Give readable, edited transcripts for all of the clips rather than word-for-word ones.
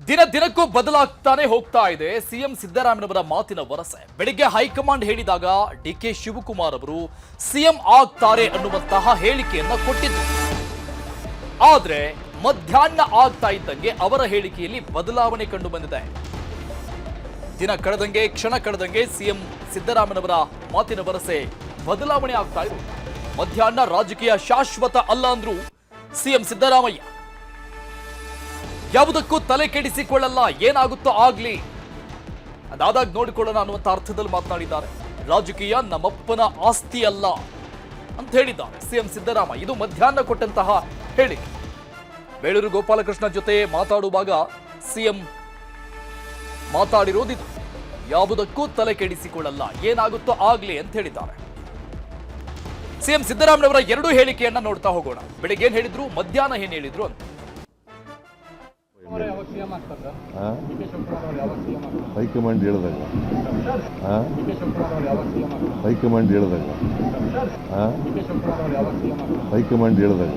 ದಿನ ದಿನಕ್ಕೂ ಬದಲಾಗ್ತಾನೆ ಹೋಗ್ತಾ ಇದೆ ಸಿಎಂ ಸಿದ್ದರಾಮಯ್ಯನವರ ಮಾತಿನ ವರಸೆ. ಬೆಳಿಗ್ಗೆ ಹೈಕಮಾಂಡ್ ಹೇಳಿದಾಗ ಡಿಕೆ ಶಿವಕುಮಾರ್ ಅವರು ಸಿಎಂ ಆಗ್ತಾರೆ ಅನ್ನುವಂತಹ ಹೇಳಿಕೆಯನ್ನ ಕೊಟ್ಟಿದ್ರು. ಆದ್ರೆ ಮಧ್ಯಾಹ್ನ ಆಗ್ತಾ ಇದ್ದಂಗೆ ಅವರ ಹೇಳಿಕೆಯಲ್ಲಿ ಬದಲಾವಣೆ ಕಂಡು ಬಂದಿದೆ. ದಿನ ಕಳೆದಂಗೆ ಕ್ಷಣ ಕಳೆದಂಗೆ ಸಿಎಂ ಸಿದ್ದರಾಮಯ್ಯನವರ ಮಾತಿನ ವರಸೆ ಬದಲಾವಣೆ ಆಗ್ತಾ ಇರು. ಮಧ್ಯಾಹ್ನ ರಾಜಕೀಯ ಶಾಶ್ವತ ಅಲ್ಲ ಅಂದ್ರು ಸಿಎಂ ಸಿದ್ದರಾಮಯ್ಯ. ಯಾವುದಕ್ಕೂ ತಲೆ ಕೆಡಿಸಿಕೊಳ್ಳಲ್ಲ, ಏನಾಗುತ್ತೋ ಆಗ್ಲಿ, ಅದಾದಾಗ ನೋಡಿಕೊಳ್ಳೋಣ ಅನ್ನುವಂಥ ಅರ್ಥದಲ್ಲಿ ಮಾತನಾಡಿದ್ದಾರೆ. ರಾಜಕೀಯ ನಮ್ಮಪ್ಪನ ಆಸ್ತಿ ಅಲ್ಲ ಅಂತ ಹೇಳಿದ್ದಾರೆ ಸಿಎಂ ಸಿದ್ದರಾಮಯ್ಯ. ಇದು ಮಧ್ಯಾಹ್ನ ಕೊಟ್ಟಂತಹ ಹೇಳಿಕೆ. ಬೇಳೂರು ಗೋಪಾಲಕೃಷ್ಣ ಜೊತೆ ಮಾತಾಡುವಾಗ ಸಿಎಂ ಮಾತಾಡಿರೋದಿದು. ಯಾವುದಕ್ಕೂ ತಲೆ ಕೆಡಿಸಿಕೊಳ್ಳಲ್ಲ, ಏನಾಗುತ್ತೋ ಆಗ್ಲಿ ಅಂತ ಹೇಳಿದ್ದಾರೆ. ಸಿಎಂ ಸಿದ್ದರಾಮಯ್ಯವರ ಎರಡೂ ಹೇಳಿಕೆಯನ್ನ ನೋಡ್ತಾ ಹೋಗೋಣ. ಬೆಳಿಗ್ಗೆ ಏನ್ ಹೇಳಿದ್ರು, ಮಧ್ಯಾಹ್ನ ಏನ್ ಹೇಳಿದ್ರು ಅಂತ. ಹೈಕಮಾಂಡ್ ಹೇಳಿದಾಗ ಹೈಕಮಾಂಡ್ ಹೇಳಿದಾಗ ಹೈಕಮಾಂಡ್ ಹೇಳಿದಾಗ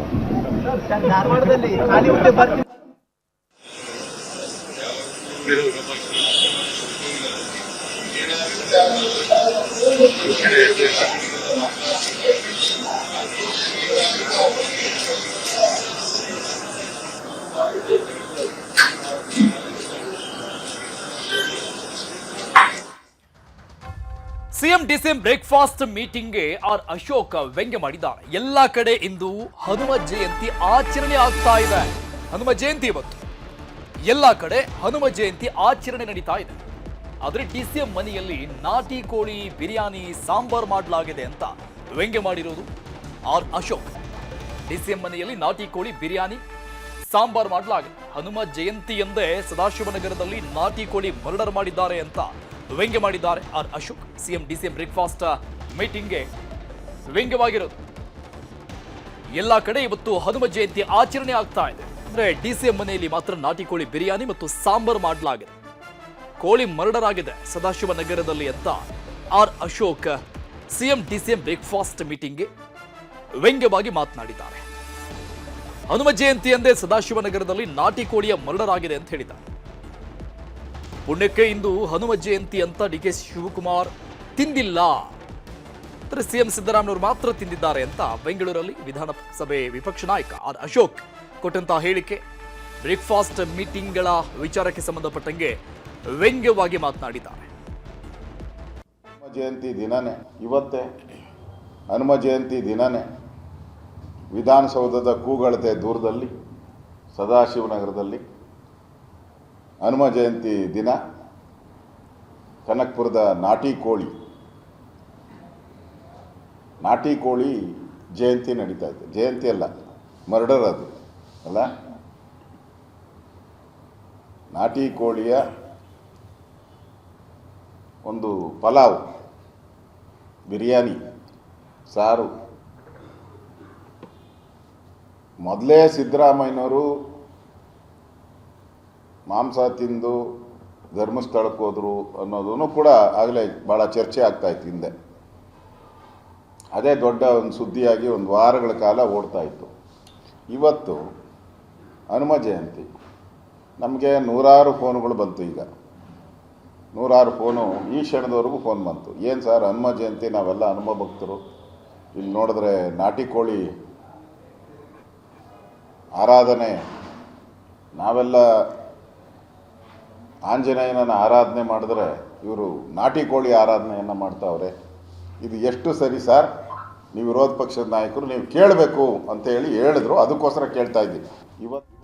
ಸಿಎಂ ಡಿಸಿಎಂ ಬ್ರೇಕ್ಫಾಸ್ಟ್ ಮೀಟಿಂಗ್ಗೆ ಆರ್ ಅಶೋಕ್ ವ್ಯಂಗ್ಯ ಮಾಡಿದ್ದಾರೆ. ಎಲ್ಲಾ ಕಡೆ ಇಂದು ಹನುಮ ಜಯಂತಿ ಆಚರಣೆ ಆಗ್ತಾ ಇದೆ. ಹನುಮ ಜಯಂತಿ ಇವತ್ತು ಎಲ್ಲಾ ಕಡೆ ಹನುಮ ಜಯಂತಿ ಆಚರಣೆ ನಡೀತಾ ಇದೆ. ಆದ್ರೆ ಡಿಸಿಎಂ ಮನೆಯಲ್ಲಿ ನಾಟಿ ಕೋಳಿ ಬಿರಿಯಾನಿ ಸಾಂಬಾರ್ ಮಾಡಲಾಗಿದೆ ಅಂತ ವ್ಯಂಗ್ಯ ಮಾಡಿರೋದು ಆರ್ ಅಶೋಕ್. ಡಿಸಿಎಂ ಮನೆಯಲ್ಲಿ ನಾಟಿ ಕೋಳಿ ಬಿರಿಯಾನಿ ಸಾಂಬಾರ್ ಮಾಡಲಾಗಿದೆ. ಹನುಮ ಜಯಂತಿ ಎಂದೇ ಸದಾಶಿವನಗರದಲ್ಲಿ ನಾಟಿ ಕೋಳಿ ಮರ್ಡರ್ ಮಾಡಿದ್ದಾರೆ ಅಂತ ವ್ಯಂಗ್ಯ ಮಾಡಿದ್ದಾರೆ R Ashok. CM DCM breakfast ಮೀಟಿಂಗ್ಗೆ ವ್ಯಂಗ್ಯವಾಗಿರೋದು. ಎಲ್ಲಾ ಕಡೆ ಇವತ್ತು ಹನುಮ ಜಯಂತಿ ಆಚರಣೆ ಆಗ್ತಾ ಇದೆ. ಅಂದ್ರೆ ಡಿಸಿಎಂ ಮನೆಯಲ್ಲಿ ಮಾತ್ರ ನಾಟಿ ಕೋಳಿ ಬಿರಿಯಾನಿ ಮತ್ತು ಸಾಂಬಾರ್ ಮಾಡಲಾಗಿದೆ. ಕೋಳಿ ಮರ್ಡರ್ ಆಗಿದೆ ಸದಾಶಿವನಗರದಲ್ಲಿ ಅಂತ R Ashok CM DCM breakfast ಮೀಟಿಂಗ್ಗೆ ವ್ಯಂಗ್ಯವಾಗಿ ಮಾತನಾಡಿದ್ದಾರೆ. ಹನುಮ ಜಯಂತಿ ಎಂದೇ ಸದಾಶಿವನಗರದಲ್ಲಿ ನಾಟಿ ಕೋಳಿಯ ಮರ್ಡರ್ ಆಗಿದೆ ಅಂತ ಹೇಳಿದ್ದಾರೆ. ಪುಣ್ಯಕ್ಕೆ ಇಂದು ಹನುಮ ಜಯಂತಿ ಅಂತ ಡಿಕೆ ಶಿವಕುಮಾರ್ ತಿಂದಿಲ್ಲ, ಆದರೆ ಸಿಎಂ ಸಿದ್ದರಾಮಯ್ಯವರು ಮಾತ್ರ ತಿಂದಿದ್ದಾರೆ ಅಂತ ಬೆಂಗಳೂರಲ್ಲಿ ವಿಧಾನಸಭೆ ವಿಪಕ್ಷ ನಾಯಕ ಆರ್ ಅಶೋಕ್ ಕೊಟ್ಟಂತಹ ಹೇಳಿಕೆ. ಬ್ರೇಕ್ಫಾಸ್ಟ್ ಮೀಟಿಂಗ್ಗಳ ವಿಚಾರಕ್ಕೆ ಸಂಬಂಧಪಟ್ಟಂಗೆ ವ್ಯಂಗ್ಯವಾಗಿ ಮಾತನಾಡಿದ್ದಾರೆ. ಹನುಮ ಜಯಂತಿ ದಿನನೇ ಇವತ್ತೇ, ಹನುಮ ಜಯಂತಿ ದಿನನೇ ವಿಧಾನಸೌಧದ ಕೂಗಳತೆ ದೂರದಲ್ಲಿ ಸದಾಶಿವನಗರದಲ್ಲಿ ಹನುಮ ಜಯಂತಿ ದಿನ ಕನಕಪುರದ ನಾಟಿ ಕೋಳಿ ಜಯಂತಿ ನಡೀತಾ ಇದೆ. ಜಯಂತಿ ಅಲ್ಲ, ಮರ್ಡರ್ ಅದು ಅಲ್ಲ. ನಾಟಿ ಕೋಳಿಯ ಒಂದು ಪಲಾವ್, ಬಿರಿಯಾನಿ, ಸಾರು. ಮೊದಲೇ ಸಿದ್ದರಾಮಯ್ಯನವರು ಮಾಂಸ ತಿಂದು ಧರ್ಮಸ್ಥಳಕ್ಕೆ ಹೋದರು ಅನ್ನೋದನ್ನು ಕೂಡ ಆಗಲೇ ಭಾಳ ಚರ್ಚೆ ಆಗ್ತಾ ಇತ್ತು ಹಿಂದೆ. ಅದೇ ದೊಡ್ಡ ಒಂದು ಸುದ್ದಿಯಾಗಿ ಒಂದು ವಾರಗಳ ಕಾಲ ಓಡ್ತಾ ಇತ್ತು. ಇವತ್ತು ಹನುಮ ಜಯಂತಿ, ನಮಗೆ ನೂರಾರು ಫೋನುಗಳು ಬಂತು. ಈಗ ನೂರಾರು ಫೋನು, ಈ ಕ್ಷಣದವರೆಗೂ ಫೋನ್ ಬಂತು. ಏನು ಸರ್ ಹನುಮ ಜಯಂತಿ, ನಾವೆಲ್ಲ ಹನುಮ ಭಕ್ತರು, ಇಲ್ಲಿ ನೋಡಿದ್ರೆ ನಾಟಿ ಕೋಳಿ ಆರಾಧನೆ, ನಾವೆಲ್ಲ ಆಂಜನೇಯನ ಆರಾಧನೆ ಮಾಡಿದ್ರೆ ಇವರು ನಾಟಿ ಕೋಳಿ ಆರಾಧನೆಯನ್ನು ಮಾಡ್ತಾವ್ರೆ. ಇದು ಎಷ್ಟು ಸರಿ ಸರ್, ನೀವು ವಿರೋಧ ಪಕ್ಷದ ನಾಯಕರು ನೀವು ಕೇಳಬೇಕು ಅಂತ ಹೇಳಿದ್ರು. ಅದಕ್ಕೋಸ್ಕರ ಕೇಳ್ತಾ ಇದ್ದೀವಿ ಇವತ್ತು.